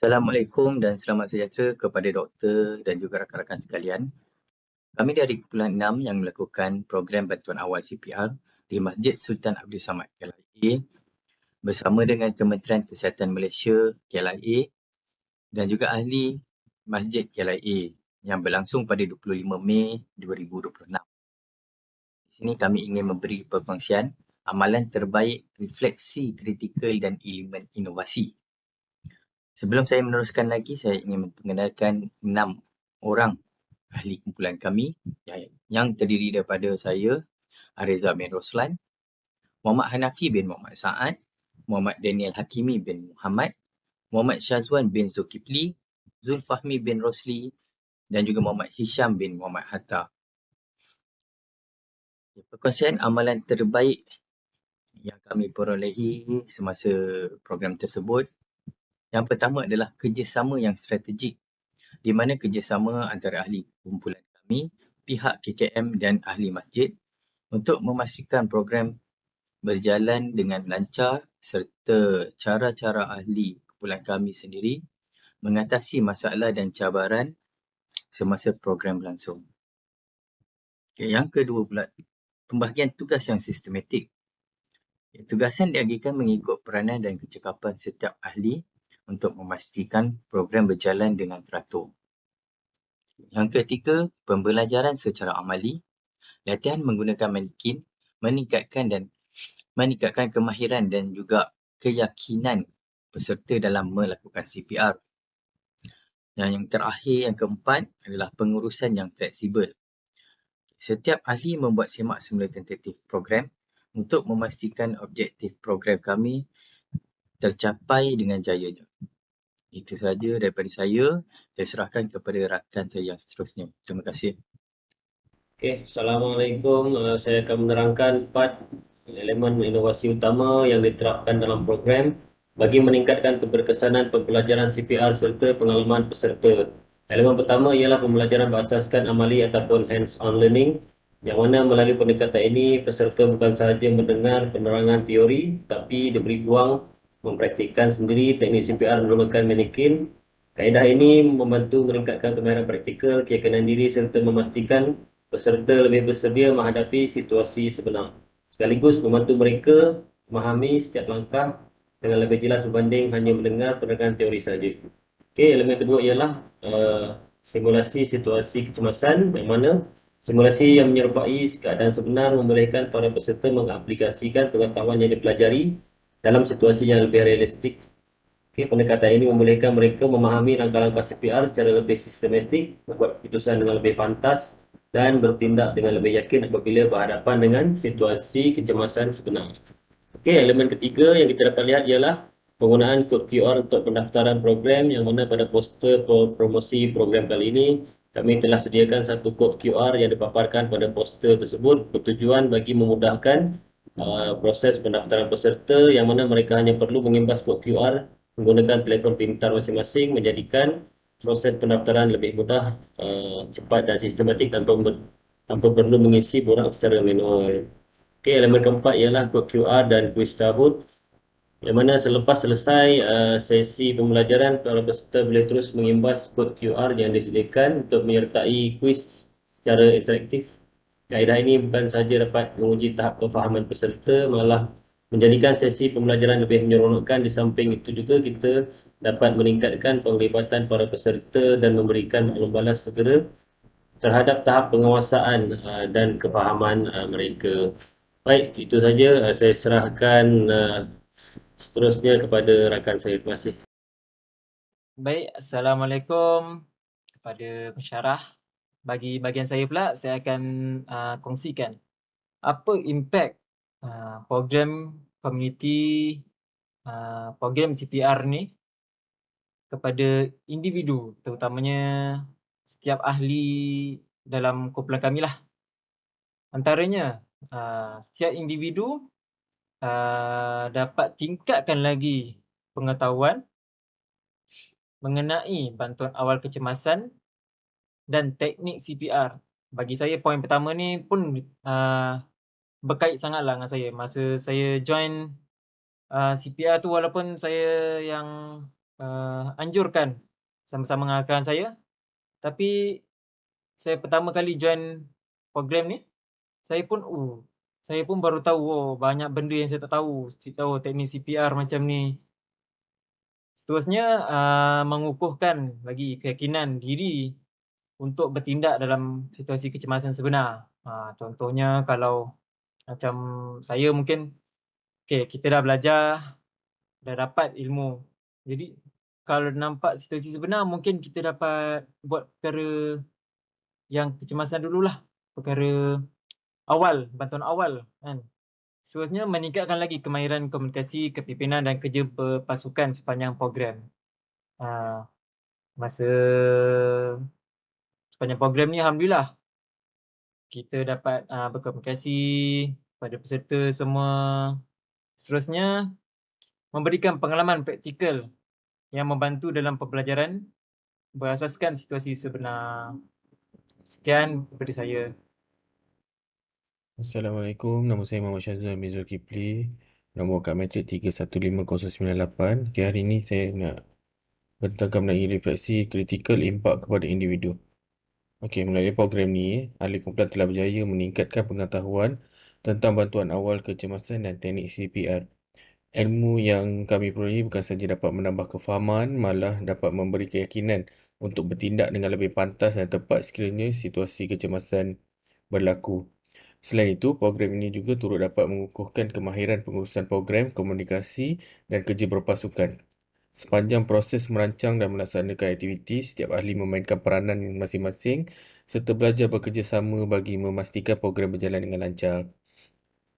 Assalamualaikum dan selamat sejahtera kepada doktor dan juga rakan-rakan sekalian. Kami dari Kumpulan 6 yang melakukan program bantuan awal CPR di Masjid Sultan Abdul Samad KLIA bersama dengan Kementerian Kesihatan Malaysia KLIA dan juga ahli Masjid KLIA yang berlangsung pada 25 Mei 2026. Di sini kami ingin memberi perkongsian amalan terbaik refleksi kritikal dan elemen inovasi. Sebelum saya meneruskan lagi, saya ingin memperkenalkan 6 orang ahli kumpulan kami yang terdiri daripada saya, Areza bin Roslan, Muhammad Hanafi bin Muhammad Saad, Muhammad Daniel Hakimi bin Muhammad, Muhammad Syazwan bin Zulkifli, Zulfahmi bin Rosli dan juga Muhammad Hisham bin Muhammad Hatta. Perkongsian amalan terbaik yang kami perolehi semasa program tersebut. Yang pertama adalah kerjasama yang strategik, di mana kerjasama antara ahli kumpulan kami, pihak KKM dan ahli masjid untuk memastikan program berjalan dengan lancar serta cara-cara ahli kumpulan kami sendiri mengatasi masalah dan cabaran semasa program berlangsung. Yang kedua pula, pembahagian tugas yang sistematik. Tugasan diagikan mengikut peranan dan kecekapan setiap ahli untuk memastikan program berjalan dengan teratur. Yang ketiga, pembelajaran secara amali. Latihan menggunakan manikin meningkatkan kemahiran dan juga keyakinan peserta dalam melakukan CPR. Dan yang terakhir, yang keempat adalah pengurusan yang fleksibel. Setiap ahli membuat semak semula tentatif program untuk memastikan objektif program kami tercapai dengan jayanya. Itu sahaja daripada saya. Saya serahkan kepada rakan saya yang seterusnya. Terima kasih. Okey, Assalamualaikum. Saya akan menerangkan 4 elemen inovasi utama yang diterapkan dalam program bagi meningkatkan keberkesanan pembelajaran CPR serta pengalaman peserta. Elemen pertama ialah pembelajaran berasaskan amali ataupun hands-on learning, yang mana melalui pendekatan ini peserta bukan sahaja mendengar penerangan teori tapi diberi peluang mempraktikkan sendiri teknik CPR menggunakan manikin. Kaedah ini membantu meningkatkan kemahiran praktikal, keyakinan diri serta memastikan peserta lebih bersedia menghadapi situasi sebenar, sekaligus membantu mereka memahami setiap langkah dengan lebih jelas berbanding hanya mendengar penerangan teori saja. Okey, elemen kedua ialah simulasi situasi kecemasan, yang mana simulasi yang menyerupai keadaan sebenar membolehkan para peserta mengaplikasikan pengetahuan yang dipelajari dalam situasi yang lebih realistik. Okay, pendekatan ini membolehkan mereka memahami langkah-langkah CPR secara lebih sistematik, membuat keputusan dengan lebih pantas dan bertindak dengan lebih yakin apabila berhadapan dengan situasi kecemasan sebenar. Okey, elemen ketiga yang kita dapat lihat ialah penggunaan kod QR untuk pendaftaran program, yang mana pada poster promosi program kali ini kami telah sediakan satu kod QR yang dipaparkan pada poster tersebut bertujuan bagi memudahkan proses pendaftaran peserta, yang mana mereka hanya perlu mengimbas kod QR menggunakan telefon pintar masing-masing, menjadikan proses pendaftaran lebih mudah, cepat dan sistematik tanpa perlu mengisi borang secara manual. Okey, elemen keempat ialah kod QR dan kuis Kahoot, yang mana selepas selesai sesi pembelajaran, para peserta boleh terus mengimbas kod QR yang disediakan untuk menyertai kuis secara interaktif. Kaedah ini bukan sahaja dapat menguji tahap kefahaman peserta, malah menjadikan sesi pembelajaran lebih menyeronokkan. Di samping itu juga kita dapat meningkatkan penglibatan para peserta dan memberikan maklum balas segera terhadap tahap penguasaan dan kefahaman mereka. Baik, itu saja. Saya serahkan seterusnya kepada rakan saya. Terima kasih. Baik, Assalamualaikum kepada pensyarah. Bagi bahagian saya pula, saya akan kongsikan apa impak program community program CPR ni kepada individu, terutamanya setiap ahli dalam kumpulan kami lah. Antaranya, setiap individu dapat tingkatkan lagi pengetahuan mengenai bantuan awal kecemasan dan teknik CPR. Bagi saya poin pertama ni pun berkait sangatlah dengan saya. Masa saya join CPR tu, walaupun saya yang anjurkan sama-sama dengan rakan saya. Tapi saya pertama kali join program ni, saya pun baru tahu, banyak benda yang saya tak tahu. Saya tahu teknik CPR macam ni. Seterusnya, mengukuhkan lagi keyakinan diri untuk bertindak dalam situasi kecemasan sebenar. Contohnya kalau macam saya mungkin, kita dah belajar, dah dapat ilmu. Jadi kalau nampak situasi sebenar, mungkin kita dapat buat perkara yang kecemasan dululah. Perkara awal, bantuan awal kan. Seterusnya meningkatkan lagi kemahiran komunikasi, kepimpinan dan kerja berpasukan sepanjang program. Masa sepanjang program ni alhamdulillah kita dapat berkomunikasi pada peserta semua. Seterusnya memberikan pengalaman praktikal yang membantu dalam pembelajaran berasaskan situasi sebenar. Sekian daripada saya. Assalamualaikum, nama saya Muhammad Syazwan bin Zulkifli, nombor kad matrik 315098. Okay, hari ini saya nak bentangkan mengenai refleksi kritikal impak kepada individu. Okey, melalui program ni, ahli kumpulan telah berjaya meningkatkan pengetahuan tentang bantuan awal kecemasan dan teknik CPR. Ilmu yang kami peroleh bukan sahaja dapat menambah kefahaman, malah dapat memberi keyakinan untuk bertindak dengan lebih pantas dan tepat sekiranya situasi kecemasan berlaku. Selain itu, program ini juga turut dapat mengukuhkan kemahiran pengurusan program, komunikasi dan kerja berpasukan. Sepanjang proses merancang dan melaksanakan aktiviti, setiap ahli memainkan peranan masing-masing serta belajar bekerjasama bagi memastikan program berjalan dengan lancar.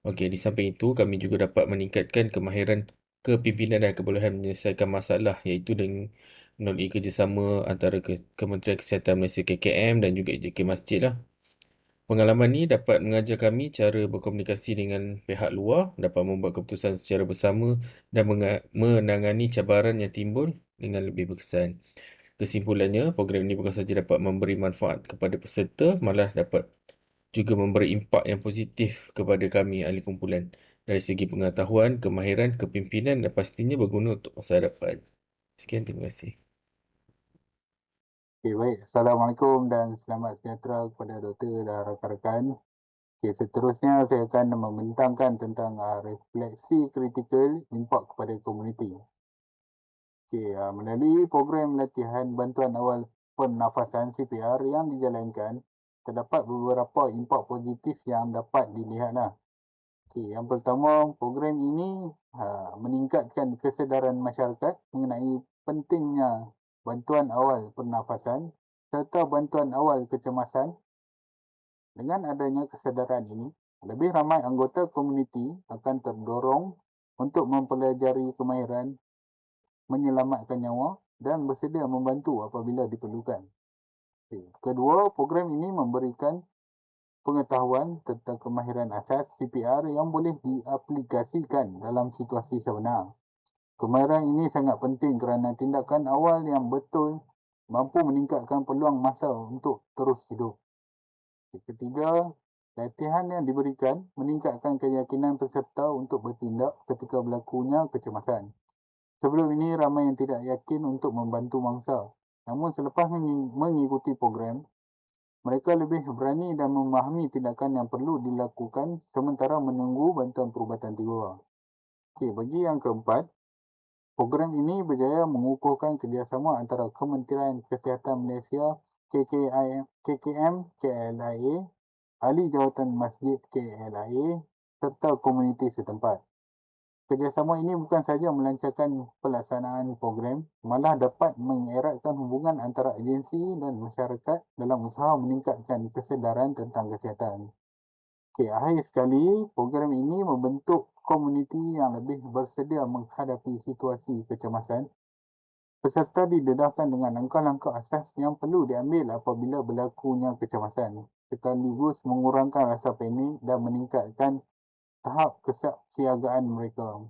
Okey, di samping itu, kami juga dapat meningkatkan kemahiran kepimpinan dan kebolehan menyelesaikan masalah iaitu dengan melalui kerjasama antara Kementerian Kesihatan Malaysia KKM dan juga JK Masjid lah. Pengalaman ni dapat mengajar kami cara berkomunikasi dengan pihak luar, dapat membuat keputusan secara bersama dan menangani cabaran yang timbul dengan lebih berkesan. Kesimpulannya, program ini bukan sahaja dapat memberi manfaat kepada peserta, malah dapat juga memberi impak yang positif kepada kami ahli kumpulan dari segi pengetahuan, kemahiran, kepimpinan dan pastinya berguna untuk masa hadapan. Sekian, terima kasih. Okay, baik. Assalamualaikum dan selamat sejahtera kepada doktor dan rakan-rakan. Okay, seterusnya saya akan membentangkan tentang refleksi kritikal impak kepada komuniti. Okay, melalui program latihan bantuan awal pernafasan CPR yang dijalankan, terdapat beberapa impak positif yang dapat dilihatlah. Okay, yang pertama, program ini meningkatkan kesedaran masyarakat mengenai pentingnya bantuan awal pernafasan serta bantuan awal kecemasan. Dengan adanya kesedaran ini, lebih ramai anggota komuniti akan terdorong untuk mempelajari kemahiran menyelamatkan nyawa dan bersedia membantu apabila diperlukan. Kedua, program ini memberikan pengetahuan tentang kemahiran asas CPR yang boleh diaplikasikan dalam situasi sebenar. Kemahiran ini sangat penting kerana tindakan awal yang betul mampu meningkatkan peluang masa untuk terus hidup. Ketiga, latihan yang diberikan meningkatkan keyakinan peserta untuk bertindak ketika berlakunya kecemasan. Sebelum ini, ramai yang tidak yakin untuk membantu mangsa. Namun selepas mengikuti program, mereka lebih berani dan memahami tindakan yang perlu dilakukan sementara menunggu bantuan perubatan tiba. Bagi yang keempat, program ini berjaya mengukuhkan kerjasama antara Kementerian Kesihatan Malaysia, KKM, KLIA, Ahli Jawatan Masjid KLIA serta komuniti setempat. Kerjasama ini bukan sahaja melancarkan pelaksanaan program, malah dapat mengeratkan hubungan antara agensi dan masyarakat dalam usaha meningkatkan kesedaran tentang kesihatan. Akhir sekali, program ini membentuk komuniti yang lebih bersedia menghadapi situasi kecemasan. Peserta didedahkan dengan langkah-langkah asas yang perlu diambil apabila berlakunya kecemasan, sekaligus mengurangkan rasa panik dan meningkatkan tahap kesiapsiagaan mereka.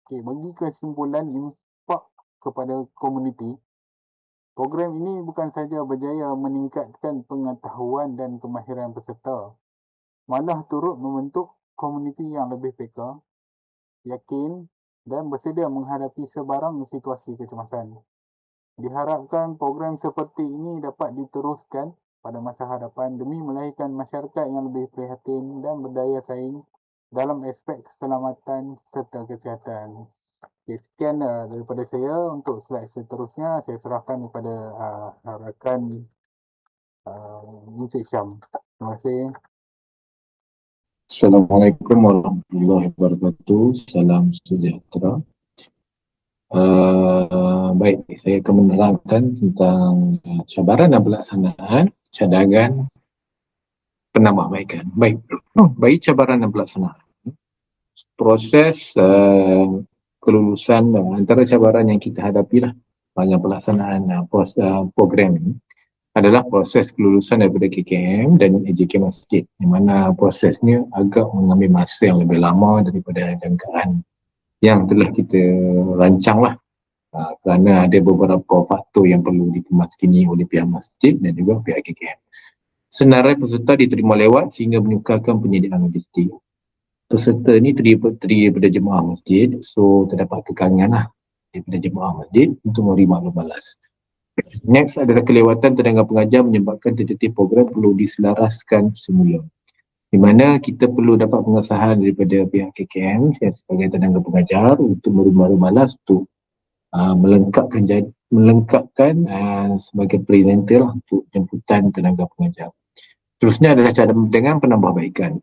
Bagi kesimpulan impak kepada komuniti, program ini bukan sahaja berjaya meningkatkan pengetahuan dan kemahiran peserta, malah turut membentuk komuniti yang lebih peka, yakin dan bersedia menghadapi sebarang situasi kecemasan. Diharapkan program seperti ini dapat diteruskan pada masa hadapan demi melahirkan masyarakat yang lebih prihatin dan berdaya saing dalam aspek keselamatan serta kesihatan. Okay, sekian daripada saya. Untuk slide seterusnya saya serahkan kepada rakan Encik Syam. Terima kasih. Assalamualaikum warahmatullahi wabarakatuh. Salam sejahtera. Baik, saya akan menerangkan tentang cabaran dan pelaksanaan cadangan penambahbaikan. Baik, bagi cabaran dan pelaksanaan, proses kelulusan antara cabaran yang kita hadapi lah dalam pelaksanaan program ini adalah proses kelulusan daripada KKM dan AJK Masjid, di mana prosesnya agak mengambil masa yang lebih lama daripada jangkaan yang telah kita rancang lah, kerana ada beberapa faktor yang perlu dikemaskini oleh pihak masjid dan juga pihak KKM. Senarai peserta diterima lewat sehingga menyukarkan penyediaan logistik. Peserta ni terdiri daripada jemaah masjid, so terdapat kekangan lah daripada jemaah masjid untuk memberi maklum balas. Next adalah kelewatan tenaga pengajar menyebabkan tertib program perlu diselaraskan semula, di mana kita perlu dapat pengesahan daripada pihak KKM yang sebagai tenaga pengajar untuk memberi balas untuk melengkapkan sebagai presenter lah untuk jemputan tenaga pengajar. Terusnya adalah cara dengan penambahbaikan.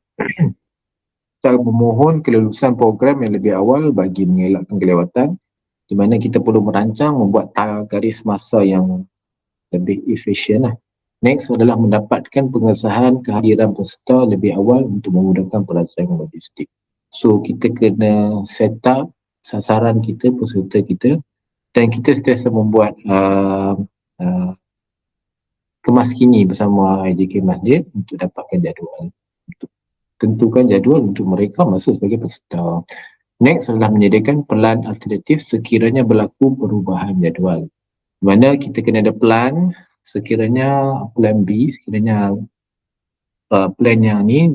Kita memohon kelulusan program yang lebih awal bagi mengelakkan kelewatan, di mana kita perlu merancang membuat garis masa yang lebih efisien lah. Next adalah mendapatkan pengesahan kehadiran peserta lebih awal untuk memudahkan perancangan logistik. So kita kena set up sasaran kita, peserta kita, dan kita sentiasa membuat kemaskini bersama AJK Masjid untuk dapatkan jadual. Untuk tentukan jadual untuk mereka masuk sebagai peserta. Next adalah menyediakan pelan alternatif sekiranya berlaku perubahan jadual. Di mana kita kena ada plan sekiranya plan B, sekiranya plan yang ni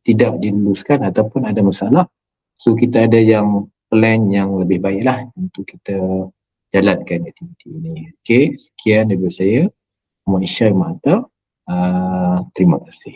tidak diluluskan ataupun ada masalah. So kita ada yang plan yang lebih baik lah untuk kita jalankan aktiviti ini. Okay, sekian daripada saya. Muhammad Isyai Mahata. Terima kasih.